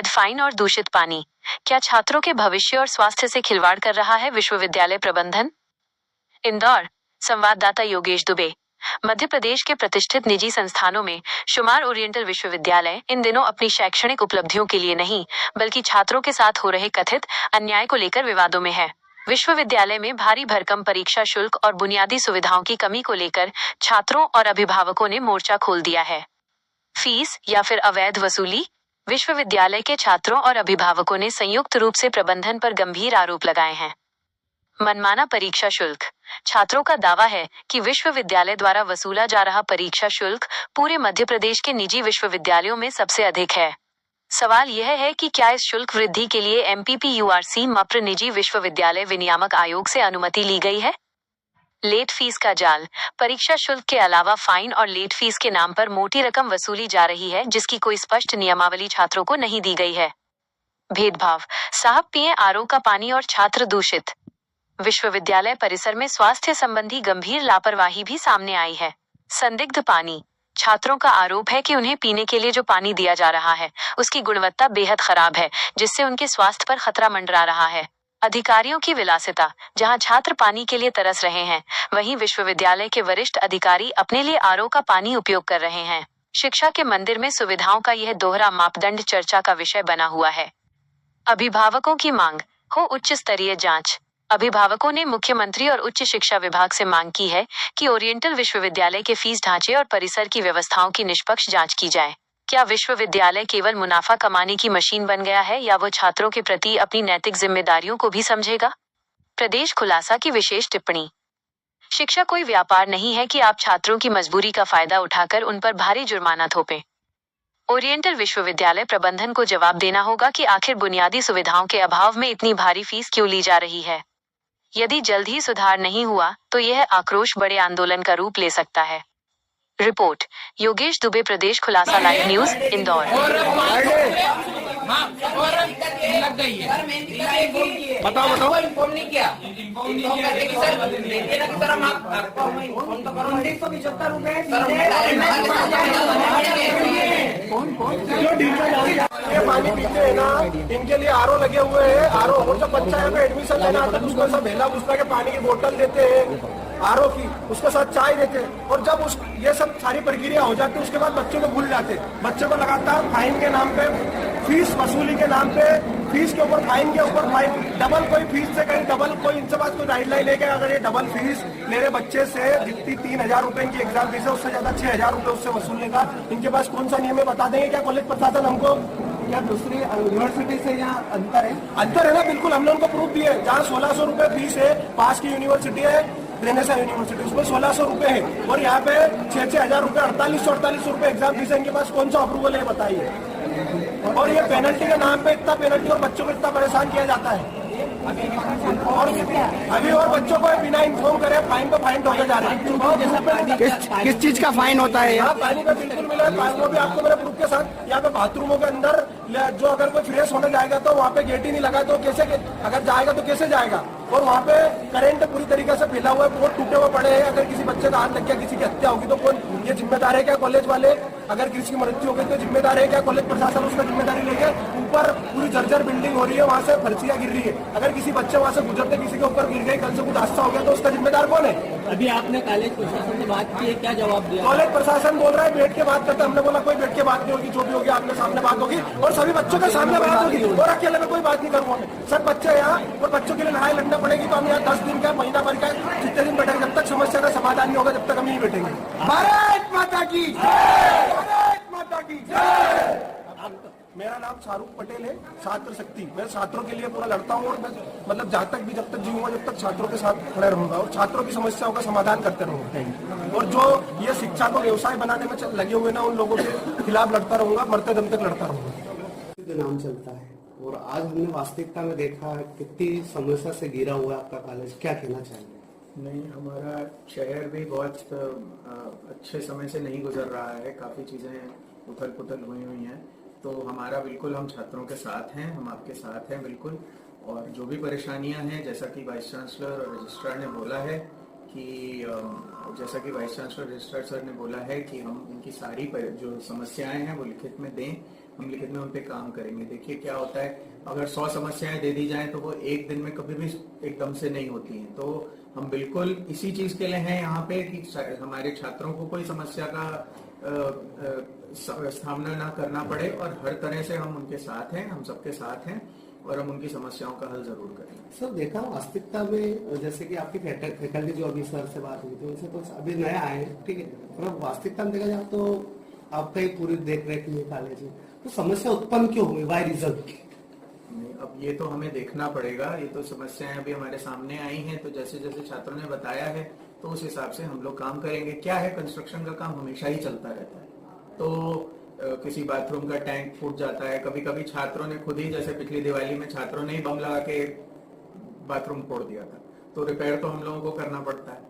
अवैध फाइन और दूषित पानी, क्या छात्रों के भविष्य और स्वास्थ्य से खिलवाड़ कर रहा है विश्वविद्यालय प्रबंधन? इंदौर, संवाददाता योगेश दुबे। मध्य प्रदेश के प्रतिष्ठित निजी संस्थानों में शुमार ओरिएंटल विश्वविद्यालय इन दिनों अपनी शैक्षणिक उपलब्धियों के लिए नहीं, बल्कि छात्रों के साथ हो रहे कथित अन्याय को लेकर विवादों में है। विश्वविद्यालय में भारी भरकम परीक्षा शुल्क और बुनियादी सुविधाओं की कमी को लेकर छात्रों और अभिभावकों ने मोर्चा खोल दिया है। फीस या फिर अवैध वसूली? विश्वविद्यालय के छात्रों और अभिभावकों ने संयुक्त रूप से प्रबंधन पर गंभीर आरोप लगाए हैं। मनमाना परीक्षा शुल्क। छात्रों का दावा है कि विश्वविद्यालय द्वारा वसूला जा रहा परीक्षा शुल्क पूरे मध्य प्रदेश के निजी विश्वविद्यालयों में सबसे अधिक है। सवाल यह है कि क्या इस शुल्क वृद्धि के लिए MPPURC मप्र निजी विश्वविद्यालय विनियामक आयोग से अनुमति ली गई है? लेट फीस का जाल। परीक्षा शुल्क के अलावा फाइन और लेट फीस के नाम पर मोटी रकम वसूली जा रही है, जिसकी कोई स्पष्ट नियमावली छात्रों को नहीं दी गई है। भेदभाव। साहब पिए RO का पानी और छात्र दूषित। विश्वविद्यालय परिसर में स्वास्थ्य संबंधी गंभीर लापरवाही भी सामने आई है। संदिग्ध पानी। छात्रों का आरोप है कि उन्हें पीने के लिए जो पानी दिया जा रहा है उसकी गुणवत्ता बेहद खराब है, जिससे उनके स्वास्थ्य पर खतरा मंडरा रहा है। अधिकारियों की विलासिता। जहां छात्र पानी के लिए तरस रहे हैं, वहीं विश्वविद्यालय के वरिष्ठ अधिकारी अपने लिए RO का पानी उपयोग कर रहे हैं। शिक्षा के मंदिर में सुविधाओं का यह दोहरा मापदंड चर्चा का विषय बना हुआ है। अभिभावकों की मांग। हो उच्च स्तरीय जांच। अभिभावकों ने मुख्यमंत्री और उच्च शिक्षा विभाग से मांग की है कि ओरिएंटल विश्वविद्यालय के फीस ढांचे और परिसर की व्यवस्थाओं की निष्पक्ष जांच की जाए। क्या विश्वविद्यालय केवल मुनाफा कमाने की मशीन बन गया है, या वो छात्रों के प्रति अपनी नैतिक जिम्मेदारियों को भी समझेगा? प्रदेश खुलासा की विशेष टिप्पणी। शिक्षा कोई व्यापार नहीं है कि आप छात्रों की मजबूरी का फायदा उठाकर उन पर भारी जुर्माना थोपें। ओरिएंटल विश्वविद्यालय प्रबंधन को जवाब देना होगा कि आखिर बुनियादी सुविधाओं के अभाव में इतनी भारी फीस क्यों ली जा रही है। यदि जल्द ही सुधार नहीं हुआ तो यह आक्रोश बड़े आंदोलन का रूप ले सकता है। रिपोर्ट, योगेश दुबे, प्रदेश खुलासा लाइव न्यूज, इंदौर। बताओ इन्फॉर्म नहीं किया। इन्फॉर्म करते कि सर देखिए ना कि सर हम आपको फोन तो करो। 1975 रुपए जो ये पानी पीते हैं ना, इनके लिए RO लगे हुए हैं। RO और जब बच्चा यहाँ पे एडमिशन लेना आता है तो उसको सब भेला भूसला के पानी की बोतल देते हैं RO की, उसके साथ चाय देते हैं। और जब ये सब सारी प्रक्रिया हो जाती है उसके बाद बच्चों को भूल जाते हैं। बच्चे को लगातार फाइन के नाम पे, फीस वसूली के नाम पे, फीस के ऊपर फाइन के ऊपर फाइन, डबल कोई फीस से कहीं डबल कोई इनसे पास कोई गाइडलाइन लेके अगर ये डबल फीस मेरे बच्चे से जितनी 3000 रुपए की एग्जाम फीस है उससे ज्यादा 6000 रुपए उससे वसूलने का इनके पास कौन सा नियम है? बता देंगे क्या कॉलेज प्रशासन हमको? क्या दूसरी यूनिवर्सिटी से यहाँ अंतर है? अंतर है ना, बिल्कुल। हमने उनको प्रूफ दिए। जहाँ 1600 रुपए फीस है, पास की यूनिवर्सिटी है रेनेसा यूनिवर्सिटी, उसमें 1600 रुपए है, और यहाँ पे 6,000 रुपए 4800 रुपए एग्जाम फीस है। इनके पास कौन सा अप्रूवल है बताइए? और ये पेनल्टी के नाम पे इतना पेनल्टी और बच्चों को इतना परेशान किया जाता है। अभी और बच्चों को बिना इन्फॉर्म करे फाइन पे फाइन होते जा रहे हैं। किस चीज का फाइन होता है? यहाँ पानी का बिल्कुल मिला है, वो भी आपको मेरे प्रूफ के साथ। यहाँ पे बाथरूमों के अंदर जो अगर कोई फ्रेश होने जाएगा तो वहाँ पे गेट ही नहीं लगा, तो कैसे अगर जाएगा तो कैसे जाएगा? और वहाँ पे करंट पूरी तरीके से फैला हुआ है, बहुत टूटे हुए पड़े हैं। अगर किसी बच्चे का हाथ लग गया, किसी की हत्या होगी तो कौन ये जिम्मेदार है? क्या कॉलेज वाले? अगर किसी की मृत्यु हो गई तो जिम्मेदार है क्या कॉलेज प्रशासन? उसका जिम्मेदारी लेके ऊपर पूरी जर्जर बिल्डिंग हो रही है, वहाँ से फर्शियां गिर रही है। अगर किसी बच्चे वहाँ से गुजरते किसी के ऊपर गिर गए, कल से कुछ हादसा हो गया तो उसका जिम्मेदार कौन है? अभी आपने कॉलेज प्रशासन से बात की है, क्या जवाब दिया? कॉलेज प्रशासन बोल रहा है बैठ के बात करते। हमने बोला कोई बैठ के बात नहीं होगी, जो भी होगी आपने सामने बात होगी और सभी बच्चों के सामने बात होगी, और अकेले में कोई बात नहीं करूंगा। सब बच्चे यहाँ, और बच्चों के लिए लड़ाई लड़ना पड़ेगी तो हम यहाँ 10 दिन का, महीना भर का, जितने दिन बैठेंगे जब तक समस्या का समाधान नहीं होगा तब तक हम नहीं बैठेंगे। भारत माता की जय, भारत माता की जय। मेरा नाम शाहरुख पटेल है, छात्र शक्ति। मैं छात्रों के लिए पूरा लड़ता हूँ, और मैं मतलब जब तक जीऊंगा जब तक छात्रों के साथ खड़े रहूंगा और छात्रों की समस्याओं का समाधान करते रहूंगा। और जो ये शिक्षा को व्यवसाय बनाने में लगे हुए ना, उन लोगों के खिलाफ लड़ता रहूंगा, मरते दम तक लड़ता रहूंगा। नाम चलता है और आज हमने वास्तविकता में देखा कितनी समस्या से घिरा हुआ है आपका कॉलेज, क्या कहना चाहिए? नहीं, हमारा शहर भी बहुत अच्छे समय से नहीं गुजर रहा है, काफ़ी चीज़ें उथल पुथल हुई हैं। तो हमारा बिल्कुल, हम छात्रों के साथ हैं, हम आपके साथ हैं बिल्कुल। और जो भी परेशानियां हैं, जैसा कि वाइस चांसलर और रजिस्ट्रार ने बोला है कि जैसा कि वाइस चांसलर रजिस्ट्रार सर ने बोला है कि हम उनकी सारी जो समस्याएं हैं वो लिखित में दें, हम लिखित में उन पे काम करेंगे। देखिए क्या होता है, अगर 100 समस्याएं दे दी जाएं तो वो एक दिन में कभी भी एकदम से नहीं होती हैं। तो हम बिल्कुल इसी चीज के लिए हैं यहाँ पे कि हमारे छात्रों को कोई समस्या का सामना ना करना पड़े, और हर तरह से हम उनके साथ हैं, हम सबके साथ हैं, और हम उनकी समस्याओं का हल जरूर करेंगे। सर देखा वास्तविकता में, जैसे कि आपकी फैकल्टी जो अभी सर से बात हुई थी उनसे तो अभी नया आए हैं, ठीक है, और वास्तविकता में देखा जाए तो आपका ही पूरी देख रेख में कॉलेज है, तो समस्या उत्पन्न क्यों हुई, वाई रीजन? अब ये तो हमें देखना पड़ेगा। ये तो समस्याएं अभी हमारे सामने आई हैं, तो जैसे जैसे छात्रों ने बताया है तो उस हिसाब से हम लोग काम करेंगे। क्या है, कंस्ट्रक्शन का काम हमेशा ही चलता रहता है, तो किसी बाथरूम का टैंक फूट जाता है, कभी कभी छात्रों ने खुद ही, जैसे पिछली दिवाली में छात्रों ने ही बम लगा के बाथरूम फोड़ दिया था, तो रिपेयर तो हम लोगों को करना पड़ता है।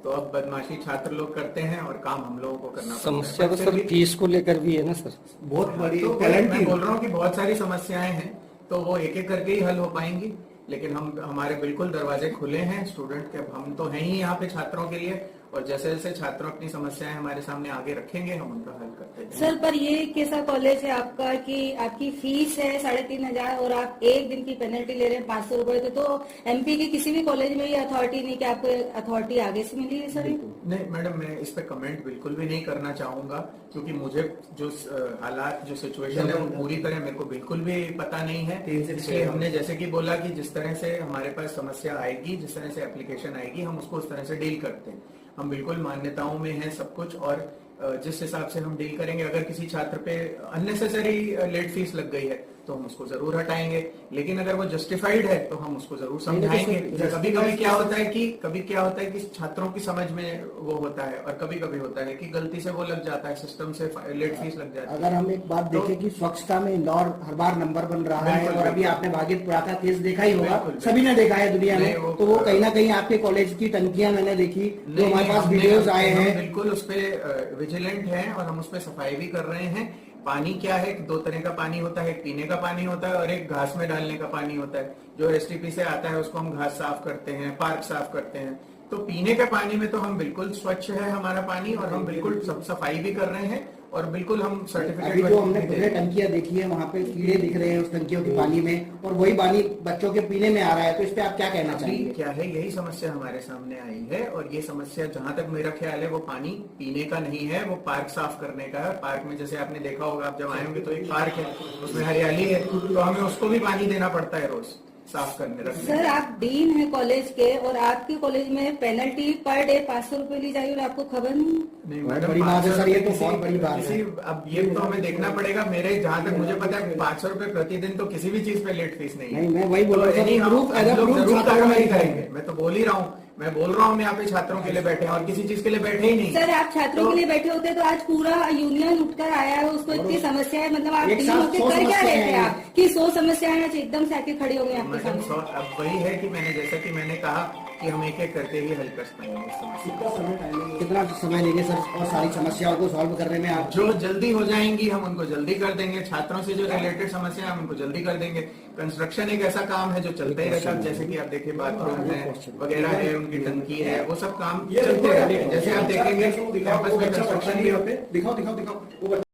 तो अब बदमाशी छात्र लोग करते हैं और काम हम लोगों को करना पड़ता है। समस्या तो सर फीस को लेकर भी है ना सर, बहुत बड़ी तो टैलेंट मैं बोल रहा हूँ कि बहुत सारी समस्याएं हैं, तो वो एक एक करके ही हल हो पाएंगी। लेकिन हम हमारे बिल्कुल दरवाजे खुले हैं स्टूडेंट के, हम तो हैं ही यहाँ पे छात्रों के लिए, और जैसे जैसे छात्र अपनी समस्याएं हमारे सामने आगे रखेंगे हम उनका हल करते हैं। सर पर ये कैसा कॉलेज है आपका कि आपकी फीस है 3,500 और आप एक दिन की पेनल्टी ले रहे हैं 500 रुपए, तो एमपी के किसी भी कॉलेज में ये अथॉरिटी नहीं कि आपको अथॉरिटी आगे से मिली है सर? नहीं मैडम, मैं इस पे कमेंट बिल्कुल भी नहीं करना चाहूंगा, क्योंकि मुझे जो हालात, जो सिचुएशन है वो पूरी तरह मेरे को बिल्कुल भी पता नहीं है। इसलिए हमने जैसे कि बोला कि जिस तरह से हमारे पास समस्या आएगी, जिस तरह से एप्लीकेशन आएगी, हम उसको उस तरह से डील करते हैं। हम बिल्कुल मान्यताओं में है सब कुछ, और जिस हिसाब से हम डील करेंगे, अगर किसी छात्र पे अननेसेसरी लेट फीस लग गई है तो हम उसको जरूर हटाएंगे, लेकिन अगर वो जस्टिफाइड है तो हम उसको जरूर समझाएंगे। कभी कभी क्या होता है कि छात्रों की समझ में वो होता है, और कभी कभी होता है कि गलती से वो लग जाता है, सिस्टम से लेट फीस लग जाती है। अगर हम एक बात देखें कि स्वच्छता में इंदौर हर बार नंबर बन रहा है, और अभी आपने भागीरपुरा का केस देखा ही होगा, सभी ने देखा है दुनिया में, तो वो कहीं ना कहीं आपके कॉलेज की टंकियां मैंने देखी, जो हमारे पास वीडियोज आए हैं। बिल्कुल उस पर विजिलेंट है और हम उस पर सफाई भी कर रहे हैं। पानी क्या है, 2 तरह का पानी होता है, एक पीने का पानी होता है और एक घास में डालने का पानी होता है। जो एसटीपी से आता है उसको हम घास साफ करते हैं, पार्क साफ करते हैं। तो पीने के पानी में तो हम बिल्कुल स्वच्छ है हमारा पानी, और हम बिल्कुल सफाई भी कर रहे हैं, और बिल्कुल हम सर्टिफिकेट। अभी जो हमने पूरे टंकियां देखी है वहाँ पे कीड़े दिख रहे हैं उस टंकियों के पानी में, और वही पानी बच्चों के पीने में आ रहा है, तो इस पे आप क्या कहना चाहेंगे? क्या है, यही समस्या हमारे सामने आई है, और ये समस्या जहां तक मेरा ख्याल है वो पानी पीने का नहीं है, वो पार्क साफ करने का है। पार्क में जैसे आपने देखा होगा, आप जब आए होंगे तो एक पार्क है, उसमें हरियाली है, तो हमें उसको भी पानी देना पड़ता है रोज साफ करने रखने। सर आप डीन है कॉलेज के, और आपके कॉलेज में पेनल्टी पर डे 500 रुपए ली जाएगी और आपको खबर नहीं मैडम, बड़ी बात है सर, ये तो बहुत बड़ी बात है। अब ये तो हमें देखना पड़ेगा। मेरे जहाँ तक मुझे पता है 500 रुपए प्रतिदिन तो किसी भी चीज पे लेट फीस नहीं है। मैं वही बोल रहा मैं तो बोल ही रहा हूँ, मैं बोल रहा हूँ, मैं यहाँ पे छात्रों के लिए बैठे हैं और किसी चीज के लिए बैठे ही नहीं। सर आप छात्रों के लिए बैठे होते तो आज पूरा यूनियन उठकर आया है, उसको इतनी समस्या है, मतलब आप टीम होकर कर क्या रहे थे आप कि 100 समस्याएं एकदम से आके खड़ी हो गई आपके सामने? अब वही है कि मैंने जैसा कि मैंने कहा कि हम एक एक करके ही हल कर पाएंगे। कितना समय लेंगे सर और सारी समस्याओं को सॉल्व करने में? आप जो जल्दी हो जाएंगी हम उनको जल्दी कर देंगे। छात्रों से जो रिलेटेड समस्या हम उनको जल्दी कर देंगे। कंस्ट्रक्शन एक ऐसा काम है जो चलता ही रहता है, जैसे कि आप देखिए बाथरूम है वगैरह है, उनकी टंकी है, वो सब काम चलते रहते हैं। जैसे आप देखेंगे कैंपस में कंस्ट्रक्शन भी होते। दिखाओ